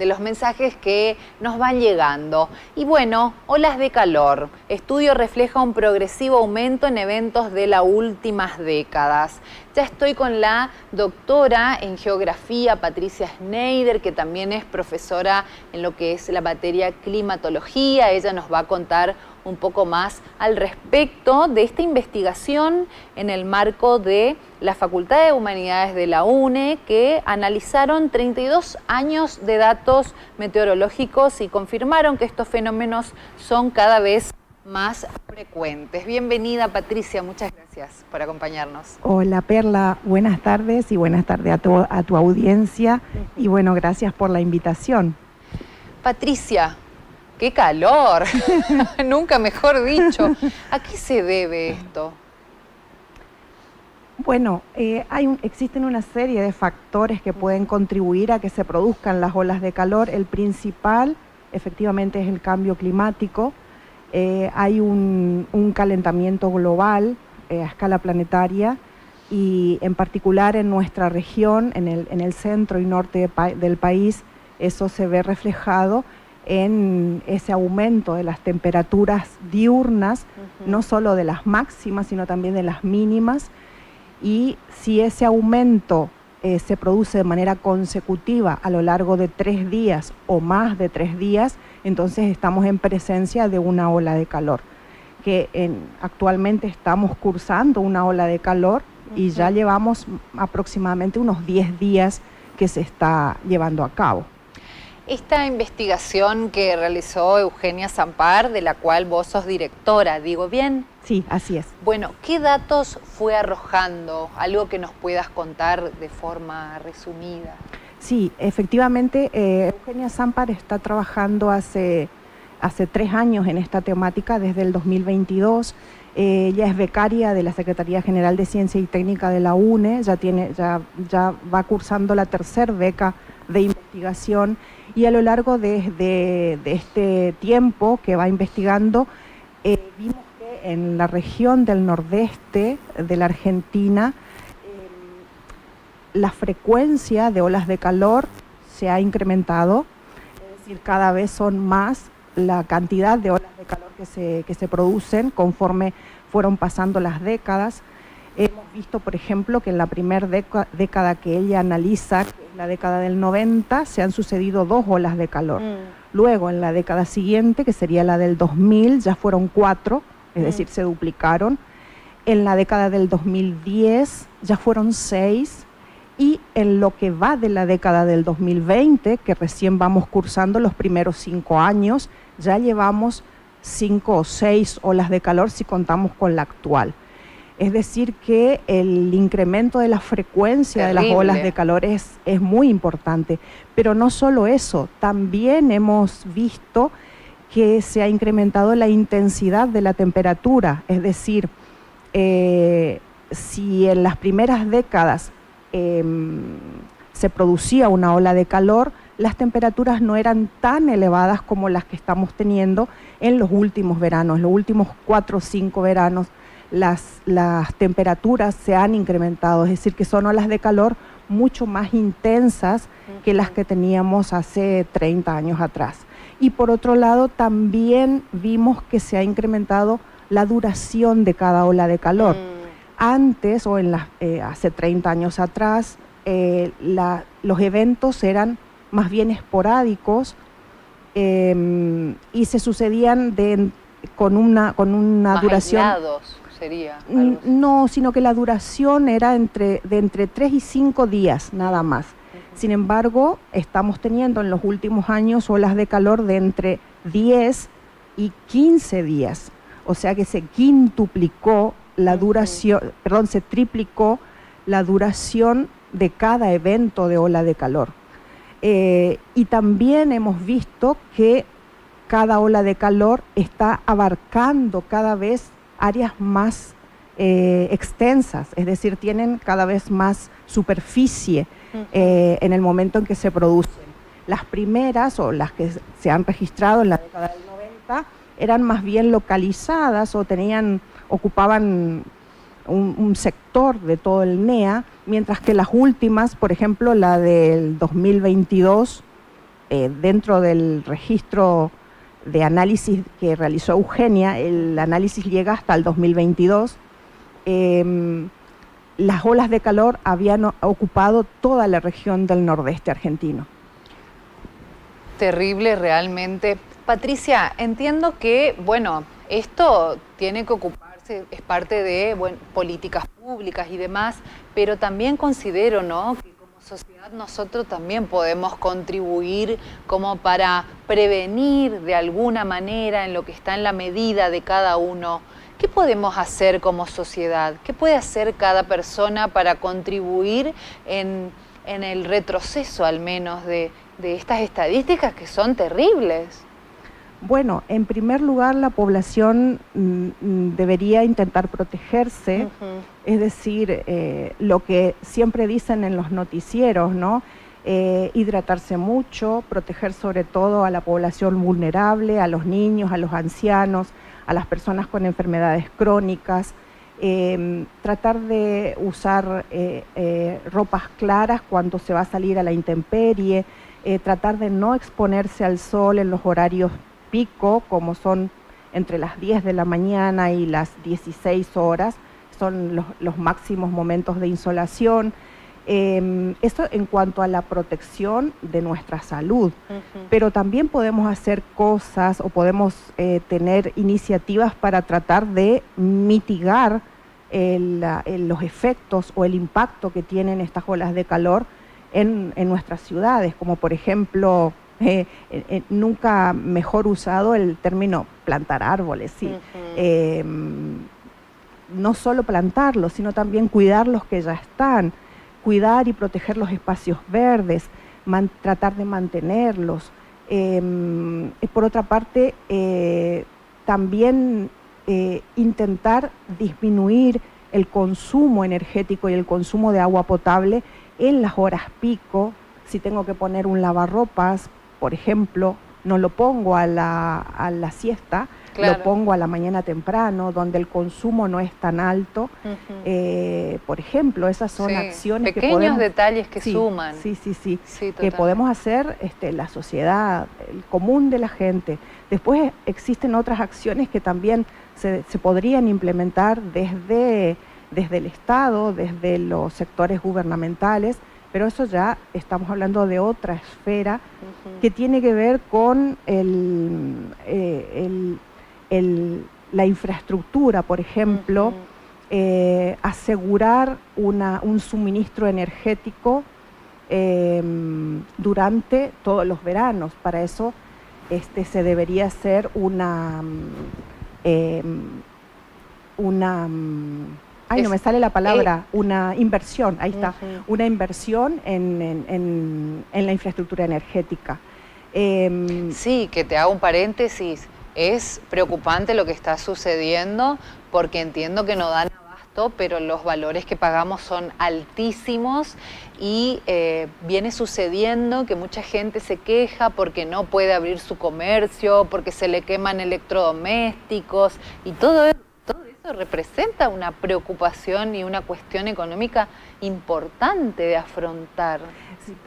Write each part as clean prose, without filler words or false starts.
de los mensajes que nos van llegando. Y bueno, olas de calor. Estudio refleja un progresivo aumento en eventos de las últimas décadas. Ya estoy con la doctora en geografía, Patricia Schneider, que también es profesora en lo que es la materia climatología. Ella nos va a contar un poco más al respecto de esta investigación en el marco de la Facultad de Humanidades de la UNE, que analizaron 32 años de datos meteorológicos y confirmaron que estos fenómenos son cada vez más frecuentes. Bienvenida, Patricia, muchas gracias por acompañarnos. Hola, Perla, buenas tardes y buenas tardes a tu audiencia y bueno, gracias por la invitación. Patricia, ¡qué calor! Nunca mejor dicho. ¿A qué se debe esto? Bueno, existen una serie de factores que pueden contribuir a que se produzcan las olas de calor. El principal, efectivamente, es el cambio climático. Hay un calentamiento global a escala planetaria y en particular en nuestra región, en el centro y norte del país, eso se ve reflejado en ese aumento de las temperaturas diurnas, no solo de las máximas, sino también de las mínimas. Y si ese aumento se produce de manera consecutiva a lo largo de 3 días o más de 3 días, entonces estamos en presencia de una ola de calor. Actualmente estamos cursando una ola de calor y ya llevamos aproximadamente unos 10 días que se está llevando a cabo. Esta investigación que realizó Eugenia Sampar, de la cual vos sos directora, ¿digo bien? Sí, así es. Bueno, ¿qué datos fue arrojando? Algo que nos puedas contar de forma resumida. Sí, efectivamente, Eugenia Sampar está trabajando hace 3 años en esta temática, desde el 2022. Ella es becaria de la Secretaría General de Ciencia y Técnica de la UNE, ya va cursando la 3ª beca de investigación y a lo largo de este tiempo que va investigando, vimos que en la región del nordeste de la Argentina la frecuencia de olas de calor se ha incrementado, es decir, cada vez son más la cantidad de olas de calor que se producen conforme fueron pasando las décadas. Hemos visto, por ejemplo, que en la primera década que ella analiza, que es la década del 90, se han sucedido 2 olas de calor. Luego, en la década siguiente, que sería la del 2000, ya fueron 4, es decir, se duplicaron. En la década del 2010 ya fueron 6. Y en lo que va de la década del 2020, que recién vamos cursando los primeros 5 años, ya llevamos 5 o 6 olas de calor si contamos con la actual. Es decir que el incremento de la frecuencia de las olas de calor es muy importante. Pero no solo eso, también hemos visto que se ha incrementado la intensidad de la temperatura. Es decir, si en las primeras décadas se producía una ola de calor, las temperaturas no eran tan elevadas como las que estamos teniendo en los últimos veranos. Los últimos 4 o 5 veranos las temperaturas se han incrementado, es decir, que son olas de calor mucho más intensas que las que teníamos hace 30 años atrás. Y por otro lado, también vimos que se ha incrementado la duración de cada ola de calor. Antes, o hace 30 años atrás, los eventos eran más bien esporádicos y se sucedían con una duración... Aislados, sería. No, sino que la duración era de entre 3 y 5 días, nada más. Sin embargo, estamos teniendo en los últimos años olas de calor de entre 10 y 15 días. O sea que se quintuplicó la duración, se triplicó la duración de cada evento de ola de calor. Y también hemos visto que cada ola de calor está abarcando cada vez áreas más extensas, es decir, tienen cada vez más superficie en el momento en que se producen. Las primeras, o las que se han registrado en la década del 90, eran más bien localizadas o ocupaban un sector de todo el NEA, mientras que las últimas, por ejemplo, la del 2022, dentro del registro de análisis que realizó Eugenia, el análisis llega hasta el 2022, las olas de calor habían ocupado toda la región del nordeste argentino. Terrible realmente. Patricia, entiendo que, bueno, esto tiene que ocuparse, es parte de políticas públicas y demás, pero también considero, ¿no?, que como sociedad nosotros también podemos contribuir como para prevenir de alguna manera en lo que está en la medida de cada uno. ¿Qué podemos hacer como sociedad? ¿Qué puede hacer cada persona para contribuir en el retroceso al menos de estas estadísticas que son terribles? Bueno, en primer lugar la población debería intentar protegerse, es decir, lo que siempre dicen en los noticieros, ¿no? Hidratarse mucho, proteger sobre todo a la población vulnerable, a los niños, a los ancianos, a las personas con enfermedades crónicas, tratar de usar ropas claras cuando se va a salir a la intemperie, tratar de no exponerse al sol en los horarios pico, como son entre las 10 de la mañana y las 16 horas, son los máximos momentos de insolación. Eso en cuanto a la protección de nuestra salud, pero también podemos hacer cosas o podemos tener iniciativas para tratar de mitigar los efectos o el impacto que tienen estas olas de calor en nuestras ciudades, como por ejemplo, nunca mejor usado el término plantar árboles, ¿sí? No solo plantarlos, sino también cuidar los que ya están, cuidar y proteger los espacios verdes, tratar de mantenerlos. Por otra parte, también intentar disminuir el consumo energético y el consumo de agua potable en las horas pico. Si tengo que poner un lavarropas, por ejemplo, no lo pongo a la siesta, claro, lo pongo a la mañana temprano, donde el consumo no es tan alto. Por ejemplo, esas son acciones pequeños que podemos... detalles que suman. Sí, que podemos hacer la sociedad, el común de la gente. Después existen otras acciones que también se podrían implementar desde el Estado, desde los sectores gubernamentales, pero eso ya estamos hablando de otra esfera que tiene que ver con la infraestructura, por ejemplo, asegurar un suministro energético durante todos los veranos. Para eso se debería hacer una no me sale la palabra, una inversión, ahí está, una inversión en la infraestructura energética. Sí, que te hago un paréntesis, es preocupante lo que está sucediendo porque entiendo que no dan abasto, pero los valores que pagamos son altísimos y viene sucediendo que mucha gente se queja porque no puede abrir su comercio, porque se le queman electrodomésticos y todo eso representa una preocupación y una cuestión económica importante de afrontar.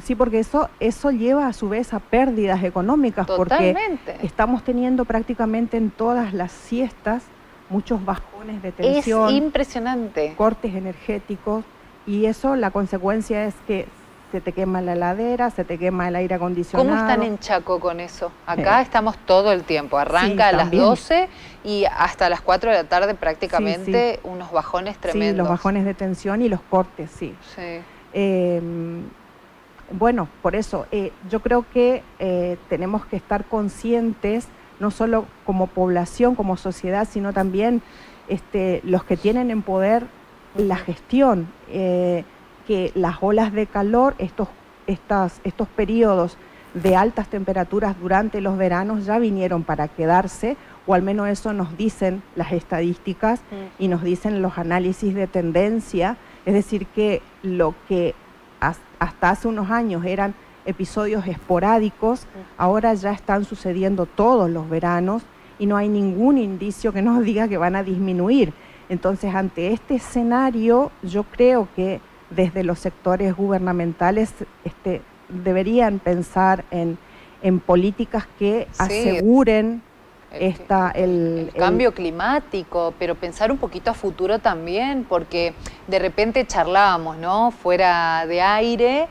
Sí, porque eso lleva a su vez a pérdidas económicas. Totalmente. Porque estamos teniendo prácticamente en todas las siestas muchos bajones de tensión. Es impresionante. Cortes energéticos, y eso, la consecuencia es que se te quema la heladera, se te quema el aire acondicionado. ¿Cómo están en Chaco con eso? Acá estamos todo el tiempo, arranca a las 12 y hasta las 4 de la tarde prácticamente unos bajones tremendos. Sí, los bajones de tensión y los cortes, sí. Bueno, por eso yo creo que tenemos que estar conscientes, no solo como población, como sociedad, sino también los que tienen en poder la gestión, que las olas de calor, estos periodos de altas temperaturas durante los veranos ya vinieron para quedarse, o al menos eso nos dicen las estadísticas y nos dicen los análisis de tendencia. Es decir, que lo que hasta hace unos años eran episodios esporádicos, ahora ya están sucediendo todos los veranos y no hay ningún indicio que nos diga que van a disminuir. Entonces, ante este escenario, yo creo que desde los sectores gubernamentales deberían pensar en en políticas que aseguren el cambio climático, pero pensar un poquito a futuro también, porque de repente charlábamos, ¿no? Fuera de aire,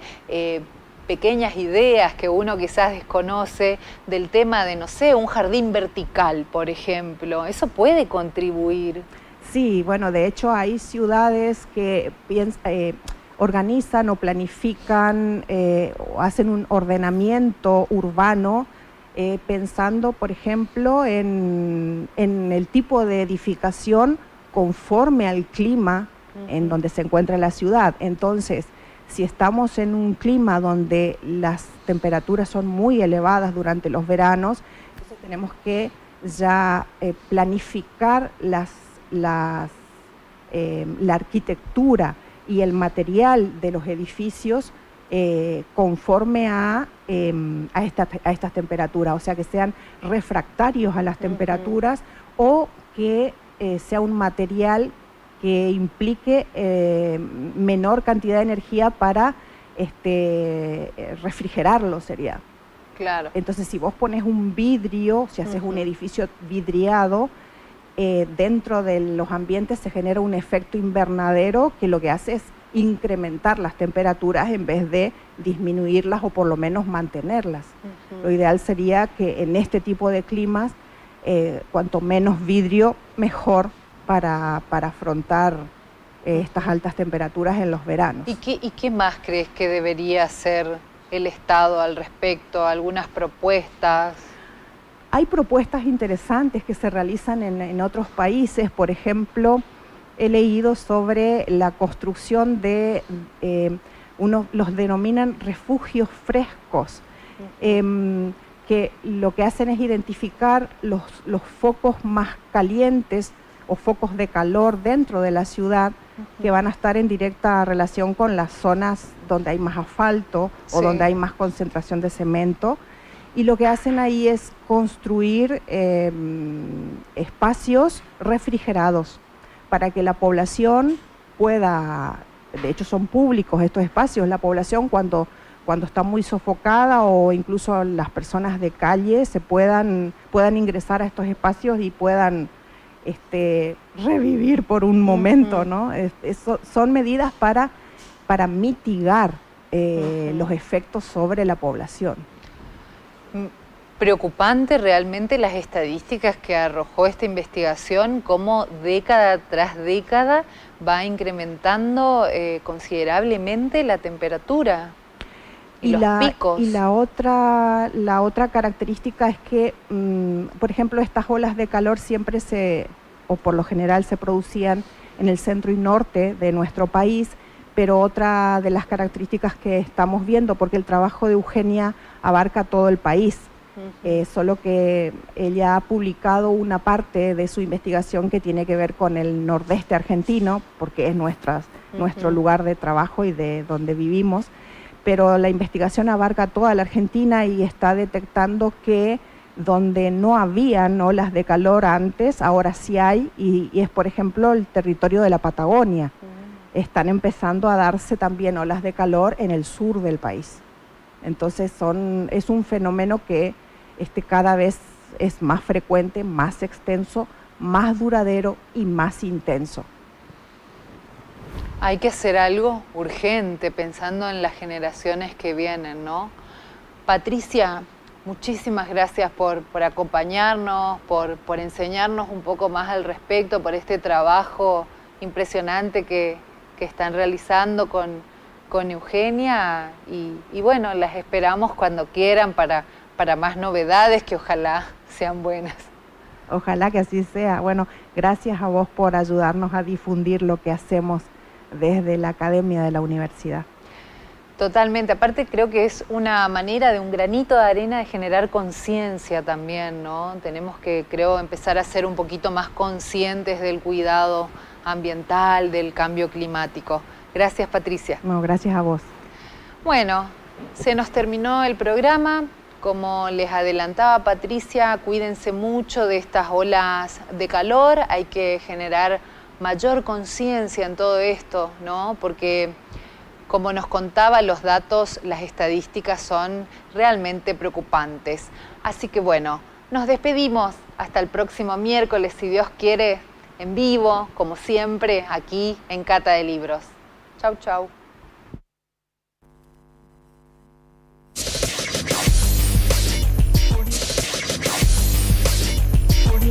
pequeñas ideas que uno quizás desconoce del tema de, no sé, un jardín vertical, por ejemplo. ¿Eso puede contribuir? Sí, bueno, de hecho hay ciudades que organizan o planifican o hacen un ordenamiento urbano pensando, por ejemplo, en el tipo de edificación conforme al clima en donde se encuentra la ciudad. Entonces, si estamos en un clima donde las temperaturas son muy elevadas durante los veranos, entonces tenemos que ya planificar la arquitectura y el material de los edificios conforme a estas temperaturas, o sea, que sean refractarios a las temperaturas o que sea un material que implique menor cantidad de energía para refrigerarlo, sería. Claro. Entonces, si vos pones un vidrio, si haces un edificio vidriado, dentro de los ambientes se genera un efecto invernadero que lo que hace es incrementar las temperaturas en vez de disminuirlas o por lo menos mantenerlas. Lo ideal sería que en este tipo de climas, cuanto menos vidrio, mejor para afrontar estas altas temperaturas en los veranos. ¿Y qué más crees que debería hacer el Estado al respecto? ¿Algunas propuestas? Hay propuestas interesantes que se realizan en otros países. Por ejemplo, he leído sobre la construcción de, los denominan refugios frescos, que lo que hacen es identificar los focos más calientes o focos de calor dentro de la ciudad que van a estar en directa relación con las zonas donde hay más asfalto o donde hay más concentración de cemento. Y lo que hacen ahí es construir espacios refrigerados para que la población pueda, de hecho son públicos estos espacios, la población cuando está muy sofocada o incluso las personas de calle puedan ingresar a estos espacios y puedan revivir por un momento, ¿no? Son medidas para mitigar los efectos sobre la población. Preocupante realmente las estadísticas que arrojó esta investigación, cómo década tras década va incrementando considerablemente la temperatura y los picos. Y la otra característica es que, por ejemplo, estas olas de calor siempre o por lo general se producían en el centro y norte de nuestro país, pero otra de las características que estamos viendo, porque el trabajo de Eugenia abarca todo el país, solo que ella ha publicado una parte de su investigación que tiene que ver con el nordeste argentino, porque es nuestro lugar de trabajo y de donde vivimos, pero la investigación abarca toda la Argentina y está detectando que donde no habían olas de calor antes, ahora sí hay, y es por ejemplo el territorio de la Patagonia. Están empezando a darse también olas de calor en el sur del país. Entonces es un fenómeno que cada vez es más frecuente, más extenso, más duradero y más intenso. Hay que hacer algo urgente pensando en las generaciones que vienen, ¿no? Patricia, muchísimas gracias por acompañarnos, por enseñarnos un poco más al respecto, por este trabajo impresionante que están realizando con Eugenia y bueno, las esperamos cuando quieran para más novedades que ojalá sean buenas. Ojalá que así sea. Bueno, gracias a vos por ayudarnos a difundir lo que hacemos desde la academia de la universidad. Totalmente, aparte creo que es una manera de un granito de arena de generar conciencia también, ¿no? Tenemos que, creo, empezar a ser un poquito más conscientes del cuidado ambiental, del cambio climático. Gracias, Patricia. No, gracias a vos. Bueno, se nos terminó el programa. Como les adelantaba Patricia, cuídense mucho de estas olas de calor. Hay que generar mayor conciencia en todo esto, ¿no? Porque Como nos contaba, los datos, las estadísticas son realmente preocupantes. Así que bueno, nos despedimos hasta el próximo miércoles, si Dios quiere, en vivo, como siempre, aquí en Cata de Libros. Chau, chau.